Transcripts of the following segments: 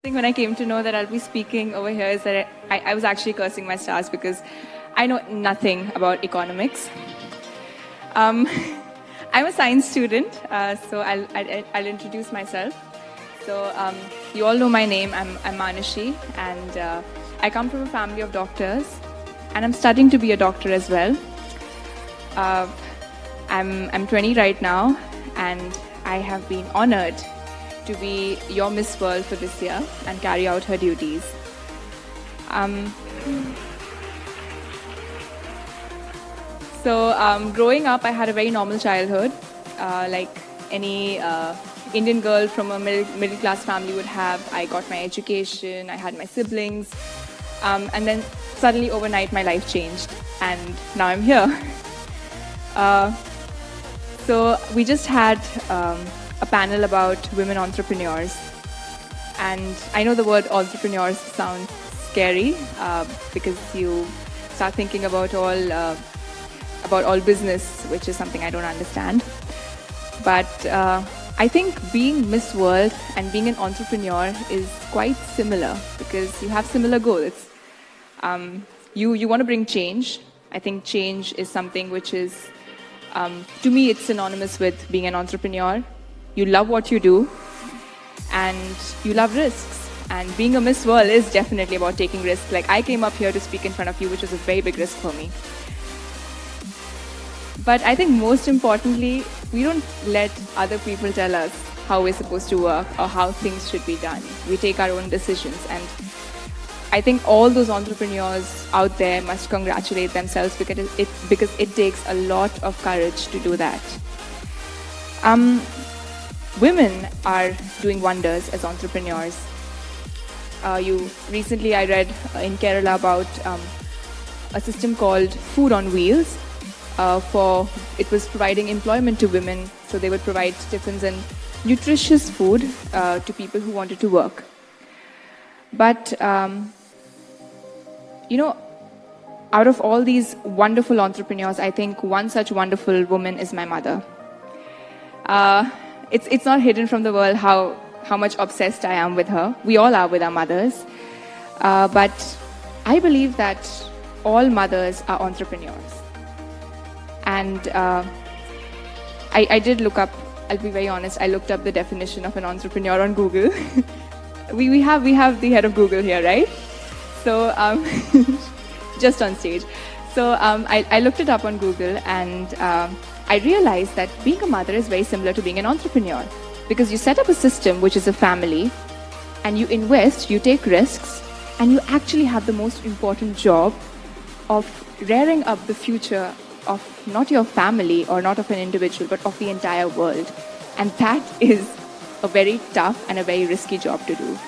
Thing when I came to know that I'll be speaking over here is that I was actually cursing my stars because I know nothing about economics. Um, I'm a science student, so I'll introduce myself. So you all know my name. I'm Manushi, and I come from a family of doctors, and I'm studying to be a doctor as well. Uh, I'm 20 right now, and I have been honored to be your Miss World for this year and carry out her duties. Um, Growing up, I had a very normal childhood, like any Indian girl from a middle class family would have. I got my education, I had my siblings, and then suddenly overnight my life changed, and now I'm here. Uh, so we just had a panel about women entrepreneurs, and I know the word entrepreneurs sounds scary because you start thinking about all business, which is something I don't understand. But I think being Miss World and being an entrepreneur is quite similar because you have similar goals. You want to bring change. I think change is something which is, to me, it's synonymous with being an entrepreneur. You love what you do, and you love risks. And being a Miss World is definitely about taking risks. Like, I came up here to speak in front of you, which was a very big risk for me. But I think most importantly, we don't let other people tell us how we're supposed to work or how things should be done. We take our own decisions. And I think all those entrepreneurs out there must congratulate themselves because it takes a lot of courage to do that. Women are doing wonders as entrepreneurs. Recently I read in Kerala about a system called Food on Wheels. It was providing employment to women, so they would provide tiffins and nutritious food to people who wanted to work. But out of all these wonderful entrepreneurs, I think one such wonderful woman is my mother. It's not hidden from the world how much obsessed I am with her. We all are with our mothers. But I believe that all mothers are entrepreneurs. And I did look up, I'll be very honest, I looked up the definition of an entrepreneur on Google. we have the head of Google here, right? So, just on stage. So I looked it up on Google, and I realized that being a mother is very similar to being an entrepreneur because you set up a system which is a family, and you invest, you take risks, and you actually have the most important job of rearing up the future of not your family or not of an individual, but of the entire world. And that is a very tough and a very risky job to do.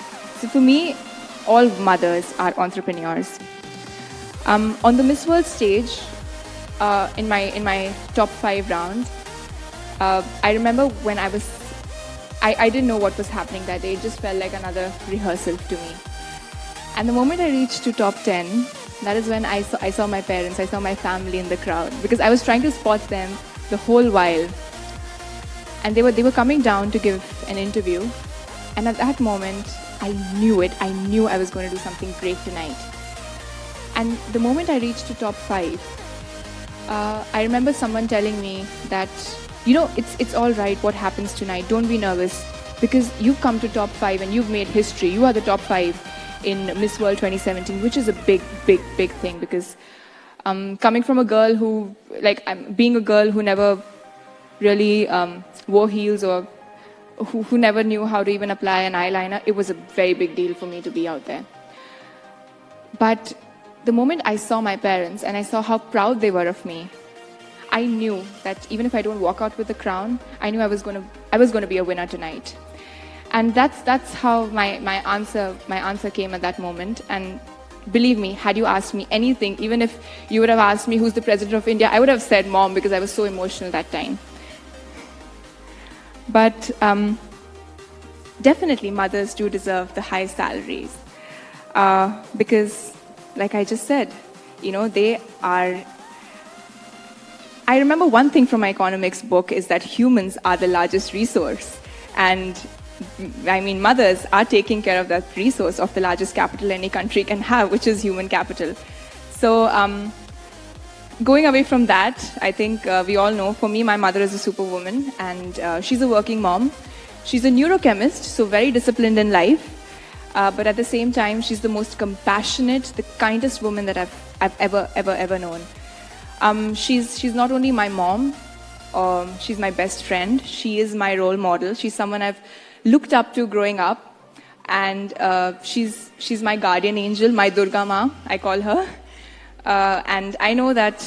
So for me, all mothers are entrepreneurs. On the Miss World stage, in my top 5 round, I remember when I didn't know what was happening that day. It just felt like another rehearsal to me. And the moment I reached to top 10, that is when I saw my parents, I saw my family in the crowd, because I was trying to spot them the whole while. And they were coming down to give an interview. And at that moment, I knew it. I knew I was going to do something great tonight. And the moment I reached to top 5, I remember someone telling me that, it's all right what happens tonight. Don't be nervous because you've come to top 5 and you've made history. You are the top 5 in Miss World 2017, which is a big, big, big thing because coming from a girl being a girl who never really wore heels or who never knew how to even apply an eyeliner, it was a very big deal for me to be out there. But the moment I saw my parents and I saw how proud they were of me, I knew that even if I don't walk out with the crown, I knew I was going to be a winner tonight. And that's how my answer came at that moment. And believe me, had you asked me anything, even if you would have asked me who's the president of India, I would have said mom because I was so emotional that time. But definitely mothers do deserve the high salaries because, like I just said, they are. I remember one thing from my economics book is that humans are the largest resource. And mothers are taking care of that resource of the largest capital any country can have, which is human capital. So going away from that, I think we all know, for me, my mother is a superwoman, and she's a working mom. She's a neurochemist, so very disciplined in life. But at the same time, she's the most compassionate, the kindest woman that I've ever known. She's not only my mom, she's my best friend. She is my role model. She's someone I've looked up to growing up, and she's my guardian angel, my Durga Ma, I call her. And I know that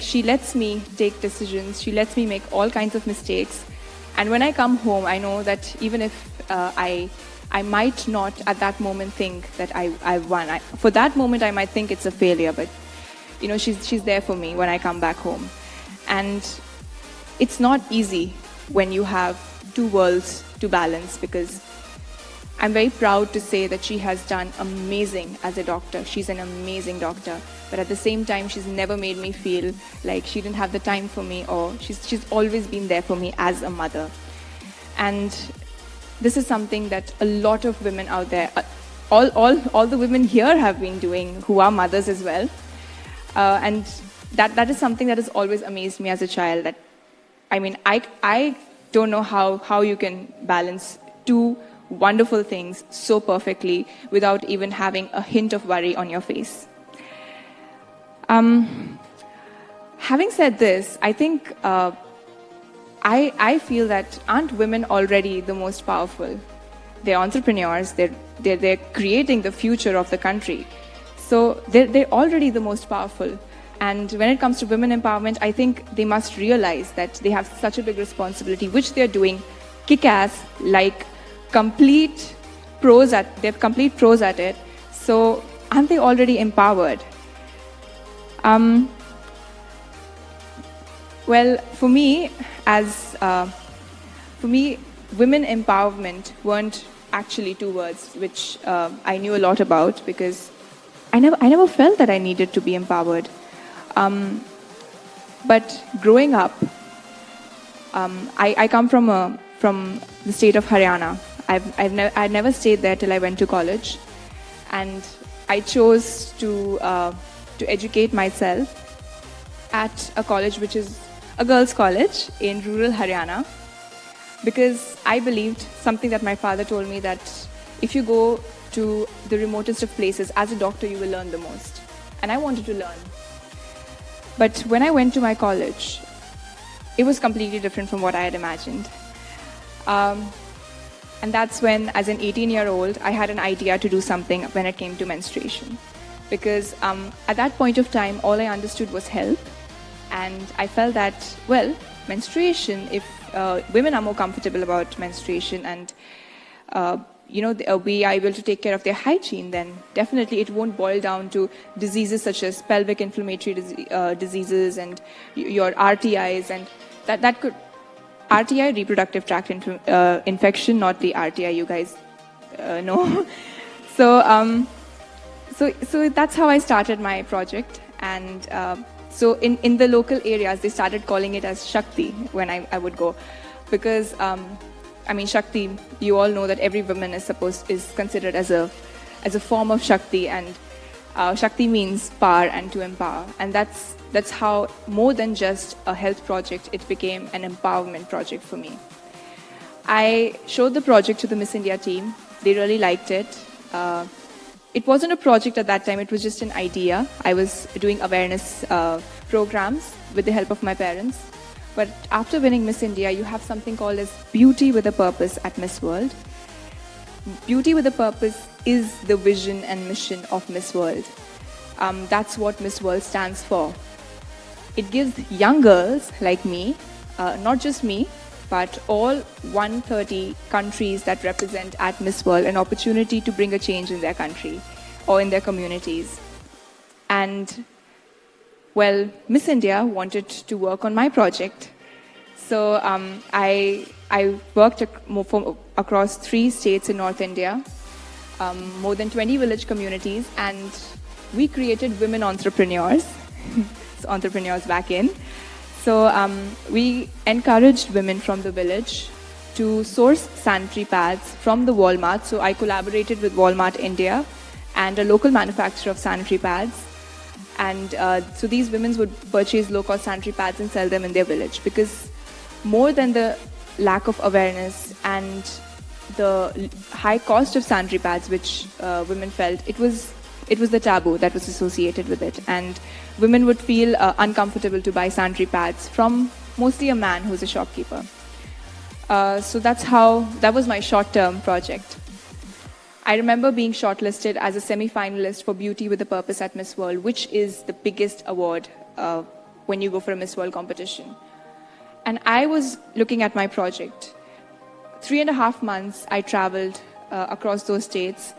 she lets me take decisions. She lets me make all kinds of mistakes. And when I come home, I know that even if I might not at that moment think that I've won. For that moment, I might think it's a failure, but she's there for me when I come back home. And it's not easy when you have two worlds to balance, because I'm very proud to say that she has done amazing as a doctor. She's an amazing doctor. But at the same time, she's never made me feel like she didn't have the time for me, or she's always been there for me as a mother. And this is something that a lot of women out there, all the women here have been doing, who are mothers as well. And that is something that has always amazed me as a child. That I don't know how you can balance two wonderful things so perfectly without even having a hint of worry on your face. Having said this, I think I feel that aren't women already the most powerful? They're entrepreneurs. They're creating the future of the country. So they're already the most powerful. And when it comes to women empowerment, I think they must realize that they have such a big responsibility, which they're doing kick-ass, like complete pros at it. So aren't they already empowered? Well, for me, women empowerment weren't actually two words which I knew a lot about, because I never felt that I needed to be empowered. But growing up, I come from the state of Haryana. I never stayed there till I went to college, and I chose to educate myself at a college which is a girls' college in rural Haryana, because I believed something that my father told me, that if you go to the remotest of places, as a doctor you will learn the most. And I wanted to learn. But when I went to my college, it was completely different from what I had imagined. And that's when, as an 18-year-old, I had an idea to do something when it came to menstruation. Because at that point of time, all I understood was health. And I felt that, well, menstruation, if women are more comfortable about menstruation and we are able to take care of their hygiene, then definitely it won't boil down to diseases such as pelvic inflammatory diseases and your RTIs, and that could RTI, reproductive tract infection, not the RTI you guys know. So that's how I started my project, and so in the local areas they started calling it as Shakti when I would go, because Shakti, you all know that every woman is considered as a form of Shakti, and Shakti means power and to empower, and that's how, more than just a health project, it became an empowerment project for me. I showed the project to the Miss India team. They really liked it. It wasn't a project at that time, it was just an idea. I was doing awareness programs with the help of my parents. But after winning Miss India, you have something called as Beauty with a Purpose at Miss World. Beauty with a Purpose is the vision and mission of Miss World. That's what Miss World stands for. It gives young girls like me, not just me, but all 130 countries that represent at Miss World, an opportunity to bring a change in their country or in their communities. And well, Miss India wanted to work on my project. So I worked across 3 states in North India, more than 20 village communities, and we created women entrepreneurs, so entrepreneurs back in. So we encouraged women from the village to source sanitary pads from the Walmart. So I collaborated with Walmart India and a local manufacturer of sanitary pads. And so these women would purchase low-cost sanitary pads and sell them in their village, because more than the lack of awareness and the high cost of sanitary pads which women felt, it was the taboo that was associated with it. And women would feel uncomfortable to buy sanitary pads from mostly a man who's a shopkeeper. So that was my short-term project. I remember being shortlisted as a semi-finalist for Beauty with a Purpose at Miss World, which is the biggest award when you go for a Miss World competition. And I was looking at my project. 3.5 months I traveled across those states.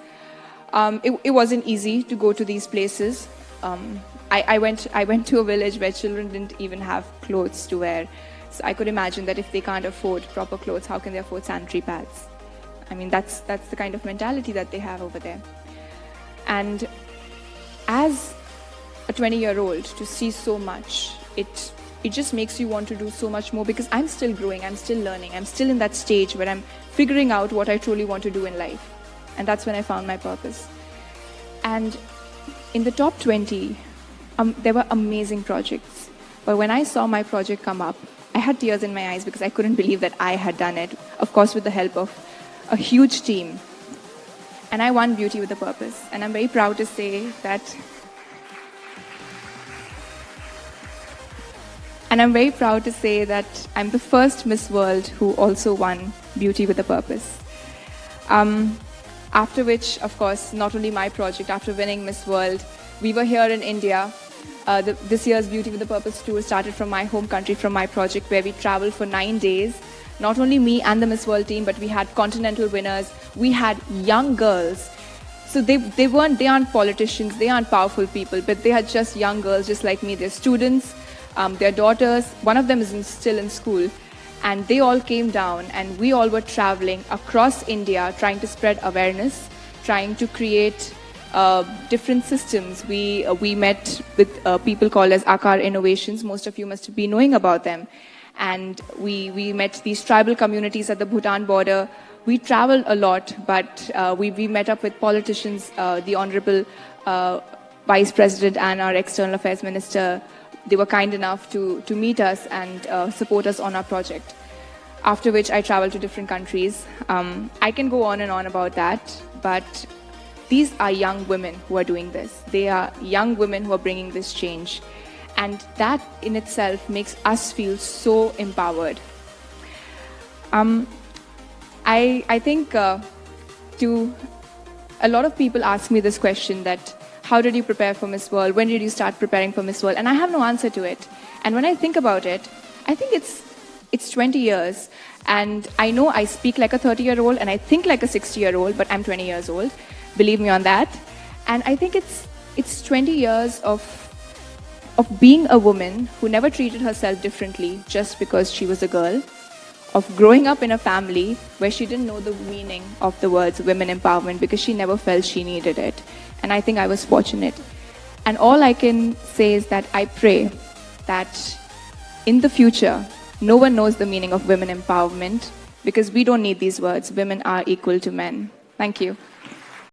It wasn't easy to go to these places. I went to a village where children didn't even have clothes to wear. So I could imagine that if they can't afford proper clothes, how can they afford sanitary pads? I mean, that's the kind of mentality that they have over there. And as a 20-year-old, to see so much, it just makes you want to do so much more, because I'm still growing, I'm still learning, I'm still in that stage where I'm figuring out what I truly want to do in life. And that's when I found my purpose. And in the top 20, there were amazing projects. But when I saw my project come up, I had tears in my eyes because I couldn't believe that I had done it, of course with the help of a huge team. And I won Beauty with a Purpose. And I'm very proud to say that I'm the first Miss World who also won Beauty with a Purpose. After which, of course, not only my project, after winning Miss World, we were here in India. This year's Beauty with a Purpose tour started from my home country, from my project, where we traveled for 9 days. Not only me and the Miss World team, but we had continental winners. We had young girls. So they aren't politicians, they aren't powerful people, but they are just young girls, just like me. They're students, their daughters. One of them is still in school. And they all came down, and we all were traveling across India, trying to spread awareness, trying to create different systems. We met with people called as Akar Innovations. Most of you must be knowing about them. And we met these tribal communities at the Bhutan border. We traveled a lot, but we met up with politicians, the Honorable Vice President and our External Affairs Minister. They were kind enough to meet us and support us on our project. After which I traveled to different countries. I can go on and on about that, but these are young women who are doing this. They are young women who are bringing this change. And that in itself makes us feel so empowered. I think a lot of people ask me this question, that how did you prepare for Miss World? When did you start preparing for Miss World? And I have no answer to it. And when I think about it, I think it's 20 years. And I know I speak like a 30-year-old and I think like a 60-year-old, but I'm 20 years old. Believe me on that. And I think it's 20 years of being a woman who never treated herself differently just because she was a girl, of growing up in a family where she didn't know the meaning of the words women empowerment because she never felt she needed it. And I think I was fortunate. And all I can say is that I pray that in the future, no one knows the meaning of women empowerment, because we don't need these words. Women are equal to men. Thank you.